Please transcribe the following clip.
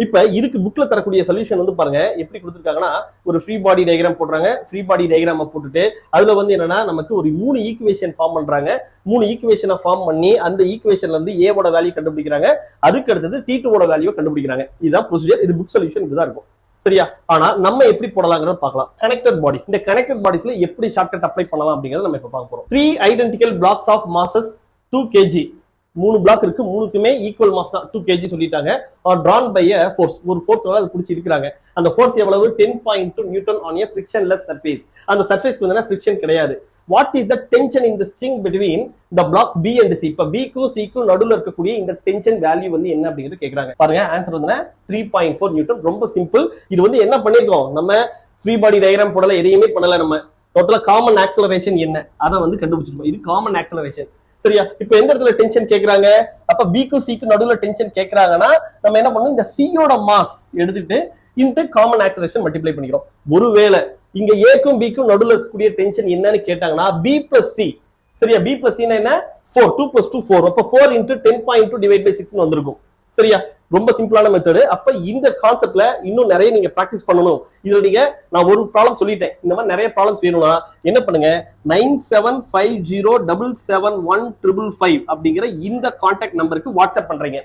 இப்ப இதுக்கு புக்ல தரக்கூடிய சொல்யூஷன் வந்து பாருங்க எப்படி கொடுத்துருக்காங்கன்னா, ஒரு ஃப்ரீ பாடி டயக்ராம் போடுறாங்க. ஃப்ரீ பாடி டயக்ராம போட்டுட்டு அதுல வந்து என்னன்னா நமக்கு ஒரு 3 ஈக்குவேஷன் ஃபார்ம் பண்றாங்க. 3 ஈக்குவேஷனை ஃபார்ம் பண்ணி அந்த ஈக்குவேஷன்ல இருந்து A ஓட வேல்யூ கண்டுபிடிக்கிறாங்க. அதுக்கு அடுத்தது T2 ஓட வேல்யூ கண்டுபிடிக்கிறாங்க. இதுதான் ப்ரொசீஜர். இது புக் சொல்யூஷன் இதுதான் இருக்கும். சரியா? ஆனா நம்ம எப்படி போடலாம்ங்கறத பார்க்கலாம். Connected bodies. இந்த கனெக்டட் பாடிஸ்ல எப்படி ஷார்ட்கட் அப்ளை பண்ணலாம் அப்படிங்கறத நம்ம இப்ப பார்க்க போறோம். 3 identical blocks of masses 2 kg. 3 block இருக்கு, மூணுக்குமே ஈக்குவல் மாஸ் தான் 2 kg சொல்லிட்டாங்க. Are drawn by a force. ஒரு ஃபோர்ஸ்னால அது பிடிச்சி இருக்கிறாங்க. அந்த ஃபோர்ஸ் எவ்வளவு? 10.2 Newton on a frictionless surface. அந்த சர்ஃபேஸ்க்கு வந்து ஃபிரிக்ஷன் கிடையாது. What is the tension in the string between the blocks B and C? இப்ப B க்கும் C க்கும் நடுவுல இருக்கக்கூடிய இந்த டென்ஷன் வேல்யூ வந்து என்ன அப்படிங்கிறது கேக்குறாங்க. பாருங்க ஆன்சர் வந்து 3.4 நியூட்டன். ரொம்ப சிம்பிள். இது வந்து என்ன பண்ணிருக்கோம்? நம்ம ஃப்ரீ பாடி டயக்ராம் போடல, எதையுமே பண்ணல. நம்ம டோட்டலா காமன் ஆக்சலரேஷன் என்ன அதை வந்து கண்டுபிடிச்சிருக்கோம். இது காமன் ஆக்சலரேஷன். சரியா? இப்ப எந்த இடத்துல டென்ஷன் கேக்குறாங்க? அப்ப B க்கும் C க்கும் நடுவுல டென்ஷன் கேக்குறாங்கன்னா நம்ம என்ன பண்ணணும்? இந்த C யோட மாஸ் எடுத்துட்டு இந்த காமன் ஆக்சலரேஷன் மல்டிப்ளை பண்ணிக்கிறோம். ஒருவேளை இங்க A க்கும் B க்கும் நடுவுல இருக்கக்கூடிய டென்ஷன் என்னன்னு கேட்டாங்கன்னா B plus C. சரியா? B plus C என்ன? 4. 2 plus 2 4. அப்ப 4 into 10.2 divided by 6 வந்திருக்கும். சரியா? ரொம்ப சிம்பிளான மெத்தட். அப்ப இந்த கான்செப்ட்ல இன்னும் நிறைய நீங்க பிராக்டிஸ் பண்ணணும். இதுல நீங்க நான் ஒரு ப்ராப்ளம் சொல்லிட்டேன். இந்த மாதிரி நிறைய ப்ராப்ளம்ஸ் வேணும்னா என்ன பண்ணுங்க? 9750771555 அப்படிங்கிற இந்த கான்டாக்ட் நம்பருக்கு வாட்ஸ்அப் பண்றீங்க.